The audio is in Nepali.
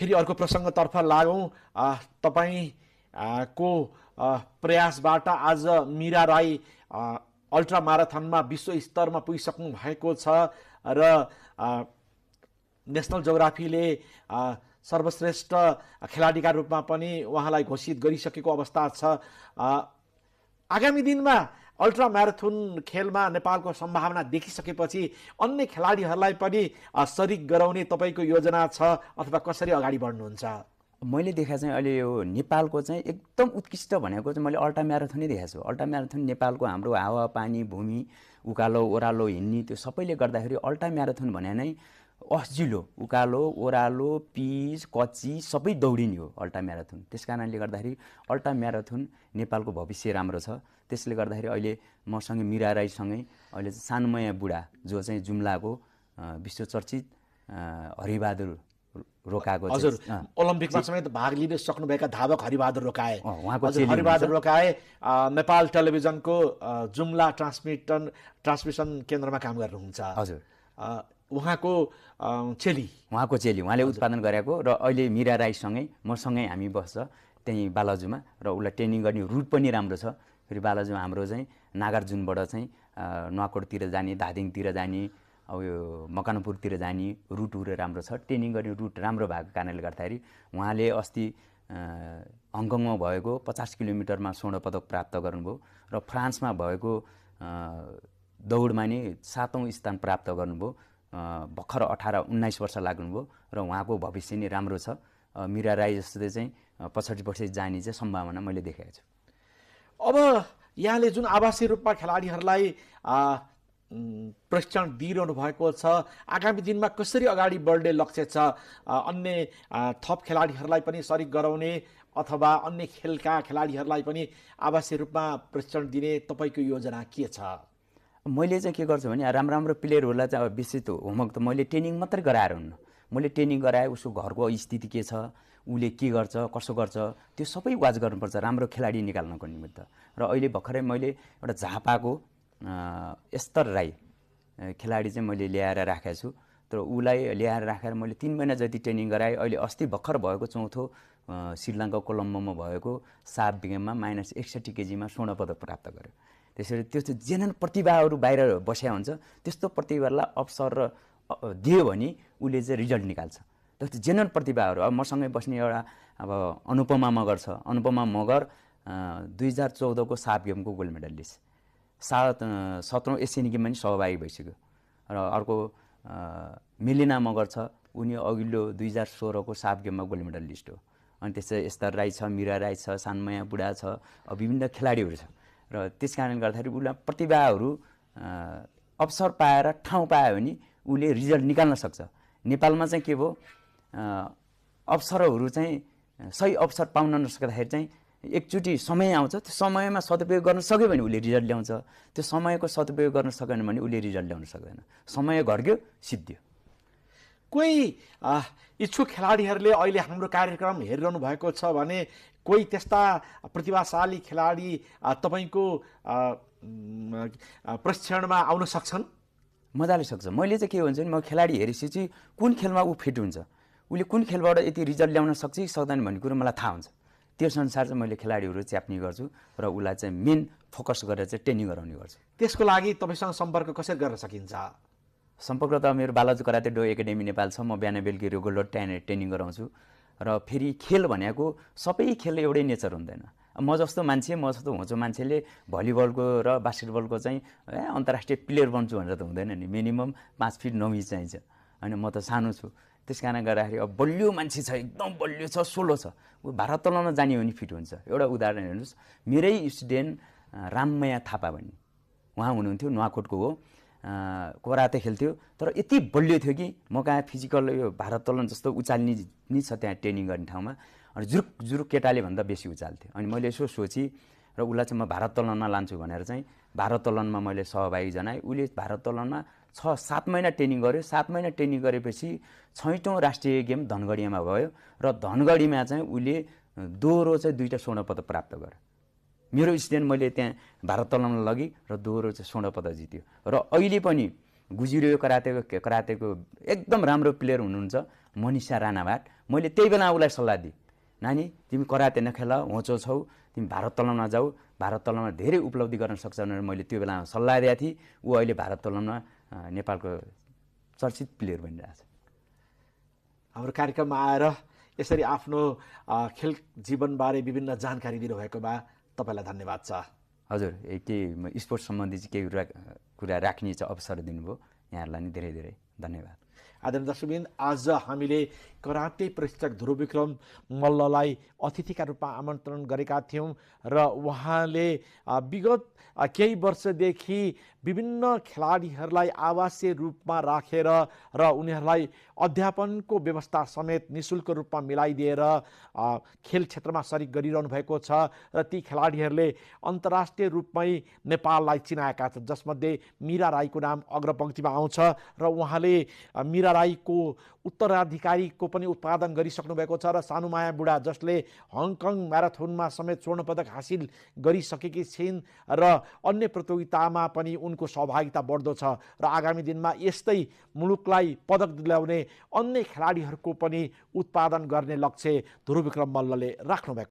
फेरि अर्को प्रसङ्गतर्फ लागौँ। तपाईँ को प्रयासबाट आज मीरा राई अल्ट्रा म्याराथनमा विश्व स्तरमा पुगिसक्नु भएको छ र नेसनल ज्योग्राफीले सर्वश्रेष्ठ खेलाडीका रूपमा पनि उहाँलाई घोषित गरिसकेको अवस्था छ। आगामी दिनमा अल्ट्रा म्याराथन खेलमा नेपालको सम्भावना देखिसकेपछि अन्य खेलाडीहरूलाई पनि सरिक गराउने तपाईँको योजना छ अथवा कसरी अगाडि बढ्नुहुन्छ? मैले देखा चाहिँ अहिले यो नेपालको चाहिँ एकदम उत्कृष्ट भनेको चाहिँ मैले अल्ट्रा म्याराथनै देखाएको छु। अल्ट्रा म्याराथन नेपालको हाम्रो हावा पानी भूमि उकालो ओह्रालो हिँड्ने त्यो सबैले गर्दाखेरि अल्ट्रा म्याराथन भने नै अस्जिलो उकालो ओह्रालो पिच कच्ची सबै दौडिने हो अल्ट्रा म्याराथन। त्यस कारणले गर्दाखेरि अल्ट्रा म्याराथन नेपालको भविष्य राम्रो छ। त्यसले गर्दाखेरि अहिले मसँगै मीरा राईसँगै अहिले सानमया बुढा जो चाहिँ जुम्लाको विश्वचर्चित हरिबहादुर रोकाको हजुर ओलम्पिकमा समेत भाग लिन सक्नुभएका धावक हरिबहादुर रोकाए। हरिबहादुर रोकाए नेपाल टेलिभिजनको जुम्ला ट्रान्समिसन केन्द्रमा काम गर्नुहुन्छ। हजुर उहाँको चेली उहाँले उत्पादन गरेको र अहिले मीरा राईसँगै मसँगै हामी बस्छ त्यहीँ बालाजुमा र उसलाई ट्रेनिङ गर्ने रुट पनि राम्रो छ। फेरि बालाजुमा हाम्रो चाहिँ नागार्जुनबाट चाहिँ नुवाकोटतिर जाने धादिङतिर जाने अब यो मकनपुरतिर जाने रुटहरू राम्रो छ। ट्रेनिङ गर्ने रुट राम्रो भएको कारणले गर्दाखेरि उहाँले अस्ति हङकङमा भएको 50 किलोमिटरमा स्वर्ण पदक प्राप्त गर्नुभयो र फ्रान्समा भएको दौडमा नि 7औं स्थान प्राप्त गर्नुभयो। भर्खर 18-19 वर्ष लाग्नुभयो र उहाँको भविष्य नै राम्रो छ। मीरा राई जस्तै चाहिँ 65 वर्ष जाने चाहिँ सम्भावना मैले देखेको छु। अब यहाँले जुन आवासीय रूपमा खेलाडीहरूलाई प्रशिक्षण दिइरहनु भएको छ, आगामी दिनमा कसरी अगाडि बढ्ने लक्ष्य छ? अन्य थप खेलाडीहरूलाई पनि सरिक गराउने अथवा अन्य खेलका खेलाडीहरूलाई पनि आवासीय रूपमा प्रशिक्षण दिने तपाईँको योजना के छ? मैले चाहिँ के गर्छु भने राम्रो प्लेयरहरूलाई चाहिँ अब विस्तृत होमवर्क त मैले ट्रेनिङ मात्रै गराएर हुन्न। मैले ट्रेनिङ गराएँ उसको घरको स्थिति के छ, उसले के गर्छ कसो गर्छ त्यो सबै वाच गर्नुपर्छ राम्रो खेलाडी निकाल्नको निमित्त। र अहिले भर्खरै मैले एउटा झापाको स्तर राई खेलाडी चाहिँ मैले ल्याएर राखेको छु। तर उसलाई ल्याएर राखेर मैले 3 महिना जति ट्रेनिङ गराएँ। अहिले अस्ति भर्खर भएको चौथो श्रीलङ्का कोलम्बोमा भएको साफ गेममा -61 केजीमा स्वर्ण पदक प्राप्त गर्यो। त्यसरी त्यो जेनरल प्रतिभाहरू बाहिर बस्या हुन्छ, त्यस्तो प्रतिभालाई अवसर दियो भने उसले चाहिँ रिजल्ट निकाल्छ। त्यस्तो जेनरल प्रतिभाहरू अब मसँगै बस्ने एउटा अब अनुपमा मगर छ। अनुपमा मगर 2014 को साफ गेमको गोल्ड मेडलिस्ट, 17औं एसियन गेममा पनि सहभागी भइसक्यो। र अर्को मिलिना मगर छ, उनी अघिल्लो 2016 को साफ गेममा गोल्ड मेडलिस्ट हो। अनि त्यसै स्तर राई छ, मीरा राई छ, सानमया बुढा छ, विभिन्न खेलाडीहरू छ। र त्यस कारणले गर्दाखेरि उसलाई प्रतिभाहरू अवसर पाएर ठाउँ पायो भने उसले रिजल्ट निकाल्न सक्छ। नेपालमा चाहिँ के भयो, अवसरहरू चाहिँ सही अवसर पाउन नसक्दाखेरि चाहिँ एकचोटि समय आउँछ, त्यो समयमा सदुपयोग गर्न सक्यो भने उसले रिजल्ट ल्याउँछ। त्यो समयको सदुपयोग गर्न सकेन भने उसले रिजल्ट ल्याउन सक्दैन। समय घड्क्यो सिद्धियो। कोही इच्छुक खेलाडीहरूले अहिले हाम्रो कार्यक्रम हेरिरहनु भएको छ भने कोही त्यस्ता प्रतिभाशाली खेलाडी तपाईँको प्रशिक्षणमा आउन सक्छन्? मजाले सक्छ। मैले चाहिँ के भन्छ भने म खेलाडी हेरेपछि कुन खेलमा ऊ फिट हुन्छ, उसले कुन खेलबाट यति रिजल्ट ल्याउन सक्छ कि सक्दैन भन्ने कुरो मलाई थाहा हुन्छ। त्यस अनुसार चाहिँ मैले खेलाडीहरू च्याप्ने गर्छु र उसलाई चाहिँ मेन फोकस गरेर चाहिँ ट्रेनिङ गराउने गर्छु। त्यसको लागि तपाईँसँग सम्पर्क कसरी गर्न सकिन्छ? सम्पर्क त मेरो बालाजु कराते डो एकाडेमी नेपाल छ। म बिहान बेलुकी रेगुलर ट्रेनिङ गराउँछु। र फेरि खेल भनेको सबै खेल एउटै नेचर हुँदैन। म जस्तो मान्छे, म जस्तो होचो मान्छेले भलिबलको र बास्केटबलको चाहिँ अन्तर्राष्ट्रिय प्लेयर बन्छु भनेर त हुँदैन नि। मिनिमम 5 फिट 9 इन्च चाहिन्छ। होइन, म त सानो छु। त्यस कारण गर्दाखेरि अब बलियो मान्छे छ, एकदम बलियो छ, सोलो छ, ऊ भारोत्तोलनमा जाने हो भने फिट हुन्छ। एउटा उदाहरण हेर्नुहोस्, मेरै स्टुडेन्ट राममया थापा भन्ने उहाँ हुनुहुन्थ्यो, नुवाकोटको हो, कराते खेल्थ्यो। तर यति बलियो थियो कि म कहाँ फिजिकल यो भारोत्तोलन जस्तो उचाल्ने नि छ त्यहाँ ट्रेनिङ गर्ने ठाउँमा। अनि जुरुक केटाले भन्दा बेसी उचाल्थ्यो। अनि मैले यसो सोचेँ र उसलाई चाहिँ म भारोत्तोलनमा लान्छु भनेर चाहिँ भारोत्तोलनमा मैले सहभागी जनाएँ। उसले भारोत्तोलनमा 6-7 महिना ट्रेनिङ गर्यो। 7 महिना ट्रेनिङ गरेपछि 6औं राष्ट्रिय गेम धनगढीमा भयो र धनगढीमा चाहिँ उसले दोहोरो चाहिँ 2टा स्वर्ण पदक प्राप्त गर्यो। मेरो स्टुडेन्ट मैले त्यहाँ भारोत्तोलनमा लगी र दोहोरो चाहिँ स्वर्ण पदक जित्यो। र अहिले पनि गुजिरियो करातेको एकदम राम्रो प्लेयर हुनुहुन्छ। मनिषा राणाबाट मैले त्यही बेला उसलाई सल्लाह दिएँ, नानी तिमी कराते नखेल, होचो छौ, तिमी भारत तलममा जाऊ, भारत तलममा धेरै उपलब्धि गर्न सक्छ भनेर मैले त्यो बेला सल्लाह दिएको थिएँ। ऊ अहिले भारत तलममा नेपालको चर्चित प्लेयर बनिरहेको छ। हाम्रो कार्यक्रममा आएर यसरी आफ्नो खेल जीवनबारे विभिन्न जानकारी दिनुभएकोमा तपाईँलाई धन्यवाद छ। हजुर, केही स्पोर्ट्स सम्बन्धी चाहिँ केही कुरा राख्ने चाहिँ अवसर दिनुभयो, यहाँहरूलाई नि धेरै धेरै धन्यवाद। आदरणीय दर्शकवृन्द, आज हामीले कराते प्रशिक्षक ध्रुवविक्रम मल्ललाई अतिथिका रूपमा आमन्त्रण गरेका थियौँ र उहाँले विगत केही वर्षदेखि विभिन्न खेलाडीहरूलाई आवासीय रूपमा राखेर र उनीहरूलाई अध्यापनको व्यवस्था समेत निःशुल्क रूपमा मिलाइदिएर खेल क्षेत्रमा सरिक गरिरहनु भएको छ र ती खेलाडीहरूले अन्तर्राष्ट्रिय रूपमै नेपाललाई चिनाएका छन्, जसमध्ये मीरा राईको नाम अग्रपङ्क्तिमा आउँछ र उहाँले मीरा राईको उत्तराधिकारीको पनि उत्पादन गरिसक्नु भएको छ र सानुमाया बुढा जसले हङकङ म्याराथनमा समेत स्वर्ण पदक हासिल गरिसकेकी छिन् र अन्य प्रतियोगितामा पनि उनको सहभागिता बढ्दो छ र आगामी दिनमा यस्तै मुलुकलाई पदक दिलाउने अन्य खेलाडीहरूको पनि उत्पादन गर्ने लक्ष्य ध्रुवविक्रम मल्लले राख्नु भएको